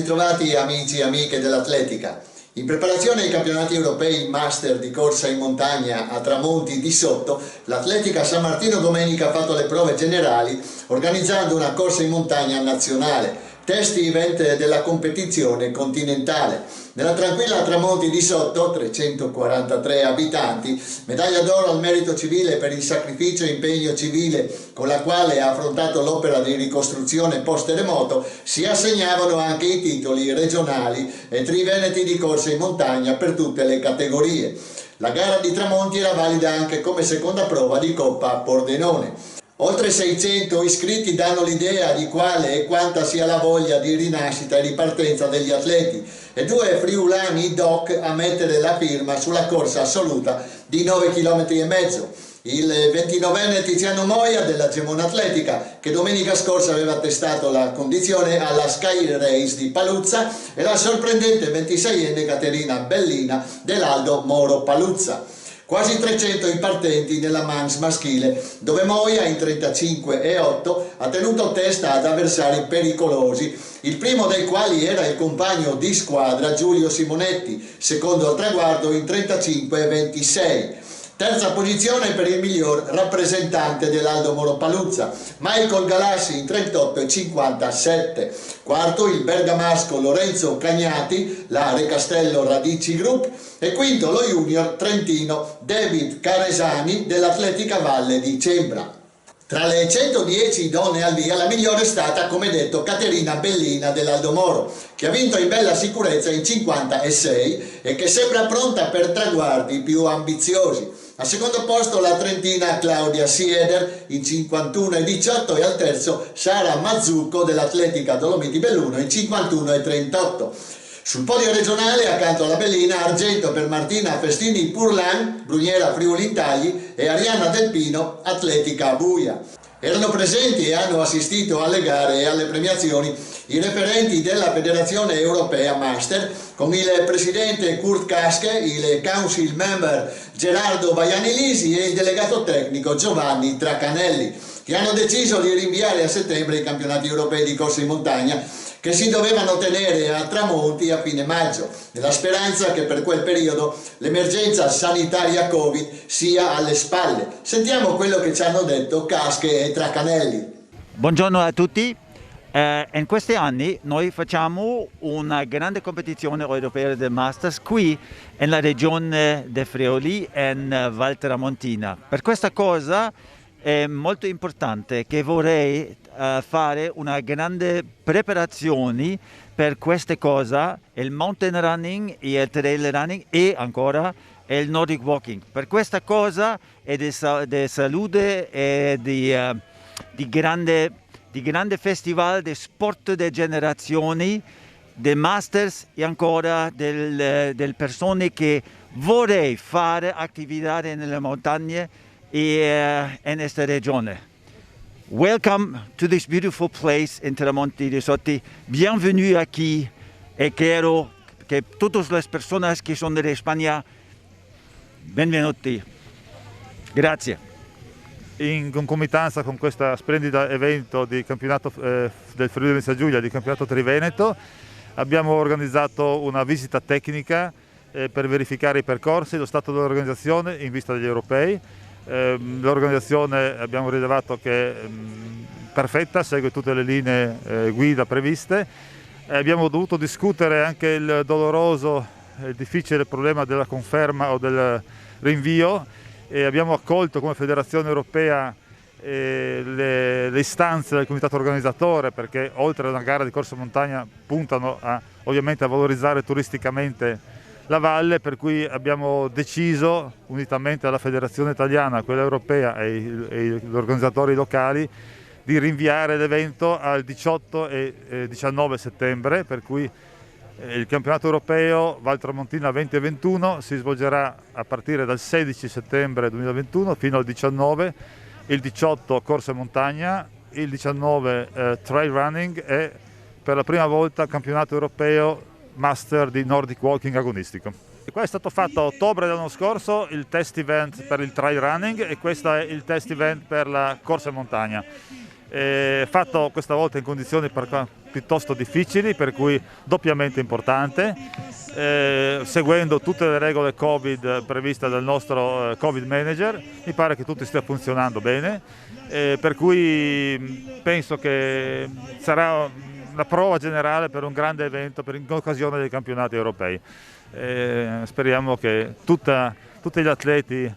ritrovati amici e amiche dell'atletica. In preparazione ai campionati europei master di corsa in montagna a Tramonti di Sotto, l'Atletica San Martino domenica ha fatto le prove generali organizzando una corsa in montagna nazionale, test event della competizione continentale. Nella tranquilla Tramonti di Sotto, 343 abitanti, medaglia d'oro al merito civile per il sacrificio e impegno civile con la quale ha affrontato l'opera di ricostruzione post-terremoto, si assegnavano anche i titoli regionali e triveneti di corsa in montagna per tutte le categorie. La gara di Tramonti era valida anche come seconda prova di Coppa Pordenone. Oltre 600 iscritti danno l'idea di quale e quanta sia la voglia di rinascita e ripartenza degli atleti e due friulani doc a mettere la firma sulla corsa assoluta di 9,5 km. Il 29enne Tiziano Moia della Gemona Atletica, che domenica scorsa aveva testato la condizione alla Sky Race di Paluzza, e la sorprendente 26enne Caterina Bellina dell'Aldo Moro Paluzza. Quasi 300 i partenti nella Manx maschile, dove Moia in 35,8 ha tenuto testa ad avversari pericolosi, il primo dei quali era il compagno di squadra Giulio Simonetti, secondo al traguardo in 35,26. Terza posizione per il miglior rappresentante dell'Aldo Moro Paluzza, Michael Galassi in 38,57. Quarto il bergamasco Lorenzo Cagnati, la Recastello Radici Group, e quinto lo junior trentino David Caresani dell'Atletica Valle di Cembra. Tra le 110 donne al via, la migliore è stata, come detto, Caterina Bellina dell'Aldo Moro, che ha vinto in bella sicurezza in 56 e che sembra pronta per traguardi più ambiziosi. Al secondo posto la trentina Claudia Sieder in 51,18 e al terzo Sara Mazzucco dell'Atletica Dolomiti Belluno in 51,38. Sul podio regionale, accanto alla Bellina, argento per Martina Festini Purlan, Bruniera Friuli Intagli, e Arianna Del Pino, Atletica Buia. Erano presenti e hanno assistito alle gare e alle premiazioni i referenti della Federazione Europea Master, con il presidente Kurt Kaske, il council member Gerardo Baianilisi e il delegato tecnico Giovanni Tracanelli, che hanno deciso di rinviare a settembre i campionati europei di corsa in montagna che si dovevano tenere a Tramonti a fine maggio, nella speranza che per quel periodo l'emergenza sanitaria Covid sia alle spalle. Sentiamo quello che ci hanno detto Kaske e Tracanelli. Buongiorno a tutti. In questi anni noi facciamo una grande competizione europea del Masters qui nella regione del Friuli in Val Tramontina. Per questa cosa è molto importante che vorrei fare una grande preparazione per queste cose, il mountain running, il trail running e ancora il Nordic walking. Per questa cosa è di salute e di grande festival di sport di generazioni, del Masters e ancora delle persone che vorrei fare attività nelle montagne e in questa regione. Welcome to this beautiful place in Tramonti di Sotto. Bienvenue aquí e quiero que todas las personas que son de España, benvenuti. Grazie. In concomitanza con questo splendido evento di campionato del Friuli Venezia Giulia, di campionato Triveneto, abbiamo organizzato una visita tecnica per verificare i percorsi, lo stato dell'organizzazione in vista degli europei. L'organizzazione abbiamo rilevato che è perfetta, segue tutte le linee guida previste. Abbiamo dovuto discutere anche il doloroso e difficile problema della conferma o del rinvio e abbiamo accolto come Federazione Europea le istanze del comitato organizzatore, perché oltre a una gara di corsa montagna puntano ovviamente a valorizzare turisticamente la valle, per cui abbiamo deciso, unitamente alla Federazione Italiana, quella europea e gli organizzatori locali, di rinviare l'evento al 18 e 19 settembre, per cui il campionato europeo Val Tramontina 2021 si svolgerà a partire dal 16 settembre 2021 fino al 19, il 18 corsa in montagna, il 19 trail running e per la prima volta campionato europeo Master di Nordic Walking agonistico. E qua è stato fatto a ottobre dell'anno scorso il test event per il trail running e questo è il test event per la corsa in montagna. fatto questa volta in condizioni piuttosto difficili, per cui doppiamente importante, seguendo tutte le regole Covid previste dal nostro Covid Manager. Mi pare che tutto stia funzionando bene, per cui penso che sarà la prova generale per un grande evento in occasione dei campionati europei. Speriamo che tutti gli atleti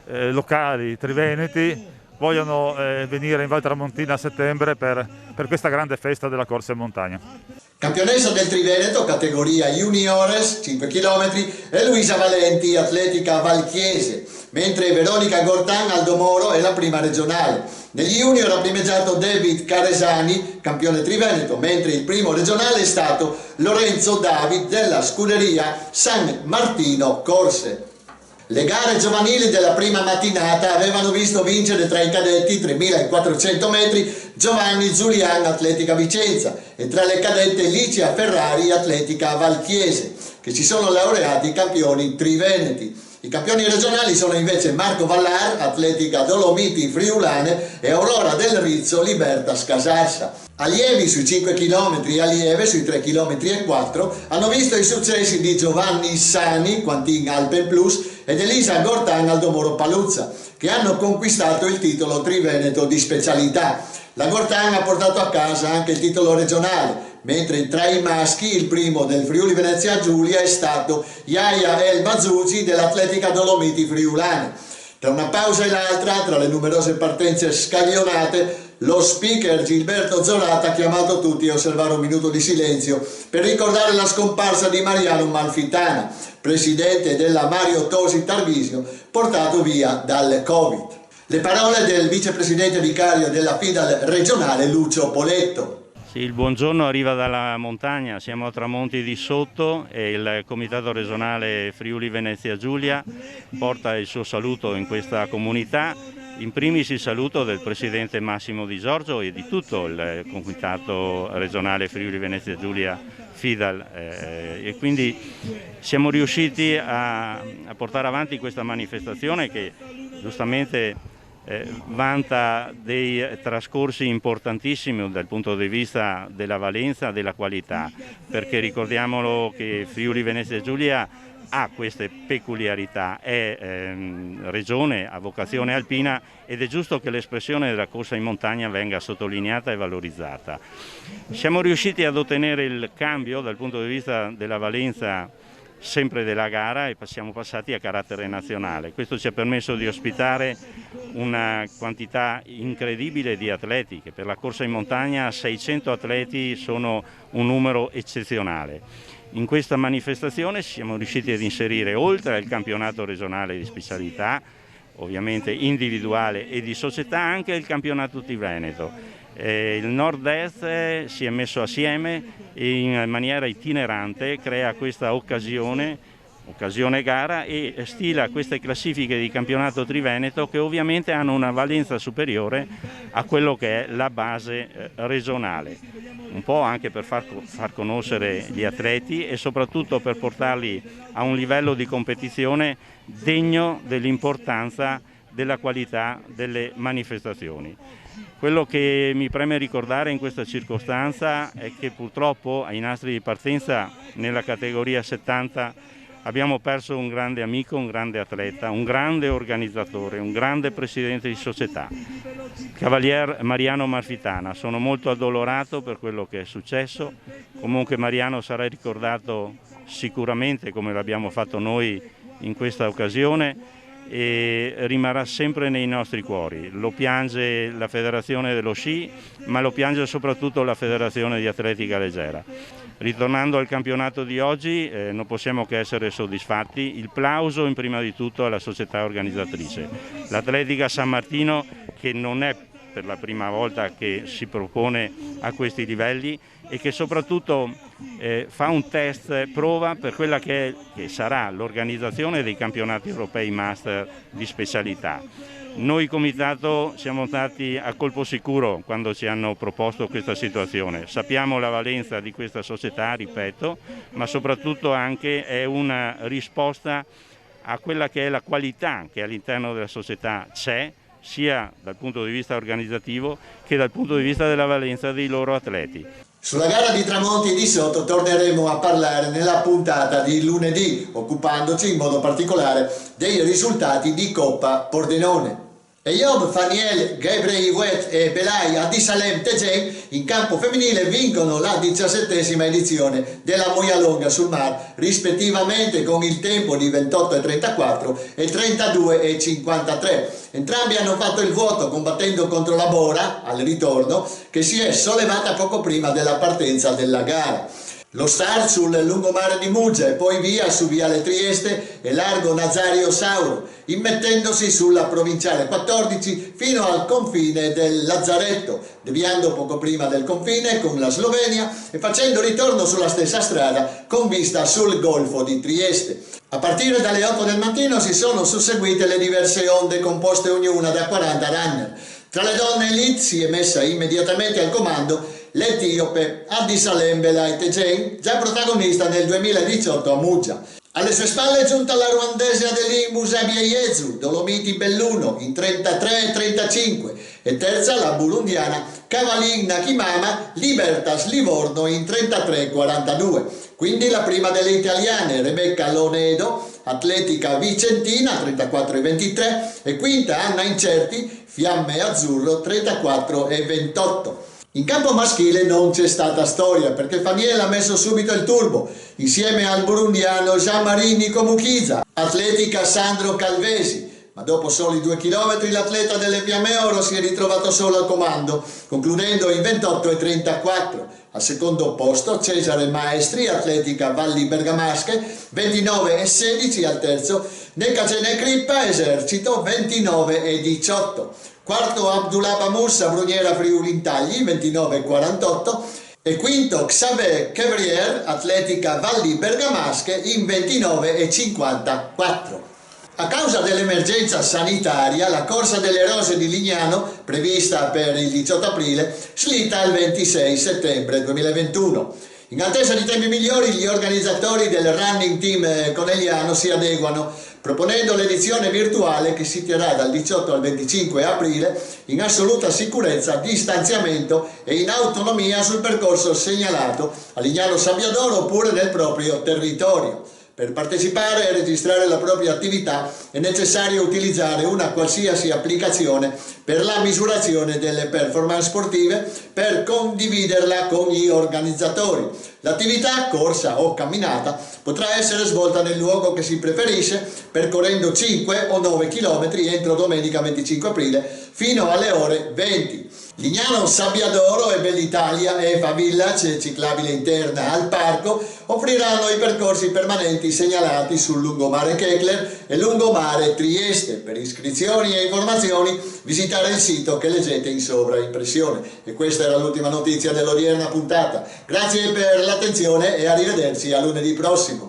locali triveneti vogliono venire in Val Tramontina a settembre per questa grande festa della corsa in montagna. Campionessa del Triveneto, categoria Juniores, 5 km, è Luisa Valenti, atletica valchiese, mentre Veronica Gortan Aldomoro è la prima regionale. Negli junior ha primeggiato David Caresani, campione triveneto, mentre il primo regionale è stato Lorenzo David della scuderia San Martino Corse. Le gare giovanili della prima mattinata avevano visto vincere tra i cadetti 3.400 metri Giovanni Giulian, Atletica Vicenza, e tra le cadette Licia Ferrari, Atletica Valchiese, che si sono laureati campioni triveneti. I campioni regionali sono invece Marco Vallar, Atletica Dolomiti Friulane, e Aurora del Rizzo, Libertas Casarsa. Allievi sui 5 km e allieve sui 3 km e 4 hanno visto i successi di Giovanni Sani, Quantin Alpen Plus, ed Elisa Gortan Aldomoro Paluzza, che hanno conquistato il titolo triveneto di specialità. La Gortan ha portato a casa anche il titolo regionale, mentre tra i maschi il primo del Friuli Venezia Giulia è stato Yahya El Mazzucci dell'Atletica Dolomiti Friulane. Tra una pausa e l'altra, tra le numerose partenze scaglionate, lo speaker Gilberto Zorata ha chiamato tutti a osservare un minuto di silenzio per ricordare la scomparsa di Mariano Malfitana, presidente della Mario Tosi Tarvisio, portato via dal Covid. Le parole del vicepresidente vicario della FIDAL regionale Lucio Poletto. Sì, il buongiorno arriva dalla montagna, siamo a Tramonti di Sotto e il comitato regionale Friuli Venezia Giulia porta il suo saluto in questa comunità. In primis il saluto del presidente Massimo Di Giorgio e di tutto il comitato regionale Friuli Venezia Giulia FIDAL, e quindi siamo riusciti a portare avanti questa manifestazione che giustamente vanta dei trascorsi importantissimi dal punto di vista della valenza, della qualità, perché ricordiamolo che Friuli Venezia Giulia ha queste peculiarità, è regione a vocazione alpina ed è giusto che l'espressione della corsa in montagna venga sottolineata e valorizzata. Siamo riusciti ad ottenere il cambio dal punto di vista della valenza sempre della gara e siamo passati a carattere nazionale. Questo ci ha permesso di ospitare una quantità incredibile di atleti, che per la corsa in montagna 600 atleti sono un numero eccezionale. In questa manifestazione siamo riusciti ad inserire, oltre al campionato regionale di specialità, ovviamente individuale e di società, anche il campionato triveneto. Il nord-est si è messo assieme e in maniera itinerante crea questa occasione gara e stila queste classifiche di campionato triveneto che ovviamente hanno una valenza superiore a quello che è la base regionale, un po' anche per far conoscere gli atleti e soprattutto per portarli a un livello di competizione degno dell'importanza della qualità delle manifestazioni. Quello che mi preme ricordare in questa circostanza è che purtroppo ai nastri di partenza nella categoria 70 abbiamo perso un grande amico, un grande atleta, un grande organizzatore, un grande presidente di società, Cavalier Mariano Malfitana. Sono molto addolorato per quello che è successo, comunque Mariano sarà ricordato sicuramente come l'abbiamo fatto noi in questa occasione e rimarrà sempre nei nostri cuori. Lo piange la Federazione dello Sci, ma lo piange soprattutto la Federazione di Atletica Leggera. Ritornando al campionato di oggi, non possiamo che essere soddisfatti. Il plauso in prima di tutto alla società organizzatrice, l'Atletica San Martino, che non è per la prima volta che si propone a questi livelli e che soprattutto fa un test prova per quella che sarà l'organizzazione dei campionati europei master di specialità. Noi comitato siamo stati a colpo sicuro quando ci hanno proposto questa situazione. Sappiamo la valenza di questa società, ripeto, ma soprattutto anche è una risposta a quella che è la qualità che all'interno della società c'è, sia dal punto di vista organizzativo che dal punto di vista della valenza dei loro atleti. Sulla gara di Tramonti di Sotto torneremo a parlare nella puntata di lunedì, occupandoci in modo particolare dei risultati di Coppa Pordenone. Eyob Faniel Gebrehiyot e Belay Adisalem Tejen in campo femminile vincono la 17ª edizione della Moyalonga sul Mar, rispettivamente con il tempo di 28,34 e 32,53. Entrambi hanno fatto il vuoto combattendo contro la Bora al ritorno, che si è sollevata poco prima della partenza della gara. Lo start sul lungomare di Muggia e poi via su Viale Trieste e largo Nazario Sauro, immettendosi sulla provinciale 14 fino al confine del Lazzaretto, deviando poco prima del confine con la Slovenia e facendo ritorno sulla stessa strada con vista sul Golfo di Trieste. A partire dalle 8 del mattino si sono susseguite le diverse onde composte ognuna da 40 runner. Tra le donne elite si è messa immediatamente al comando l'etiope Adisalem Belay Tejen, già protagonista nel 2018 a Muggia. Alle sue spalle è giunta la ruandese Adeline Musabiyezu, Dolomiti Belluno, in 33,35 e terza la burundiana Cavalin Nakimama, Libertas Livorno, in 33,42. Quindi la prima delle italiane, Rebecca Lonedo, atletica vicentina, 34,23 e quinta Anna Incerti, Fiamme Azzurro, 34,28. In campo maschile non c'è stata storia perché Faniel ha messo subito il turbo insieme al burundiano Jean-Marie Nicomuchiza, atletica Sandro Calvesi, ma dopo soli 2 chilometri l'atleta delle Fiamme Oro si è ritrovato solo al comando, concludendo in 28,34. Al secondo posto Cesare Maestri, atletica Valli Bergamasche, 29,16, al terzo Necacene Crippa, esercito, 29,18. Quarto Abdullah Moussa, Bruniera Friuli Intagli, 29,48 e quinto Xavier Chevrier, atletica Valli Bergamasche, in 29,54. A causa dell'emergenza sanitaria, la corsa delle rose di Lignano, prevista per il 18 aprile, slitta al 26 settembre 2021. In attesa di tempi migliori, gli organizzatori del running team conegliano si adeguano, proponendo l'edizione virtuale che si terrà dal 18 al 25 aprile in assoluta sicurezza, distanziamento e in autonomia sul percorso segnalato a Lignano Sabbiadoro oppure nel proprio territorio. Per partecipare e registrare la propria attività è necessario utilizzare una qualsiasi applicazione per la misurazione delle performance sportive per condividerla con gli organizzatori. L'attività, corsa o camminata, potrà essere svolta nel luogo che si preferisce, percorrendo 5 o 9 km entro domenica 25 aprile fino alle ore 20. Lignano Sabbiadoro e Bellitalia e Fa Village, ciclabile interna al parco, offriranno i percorsi permanenti segnalati sul lungomare Kechler e lungomare Trieste. Per iscrizioni e informazioni visitare il sito che leggete in sovraimpressione. E questa era l'ultima notizia dell'odierna puntata. Grazie per l'attenzione e arrivederci a lunedì prossimo.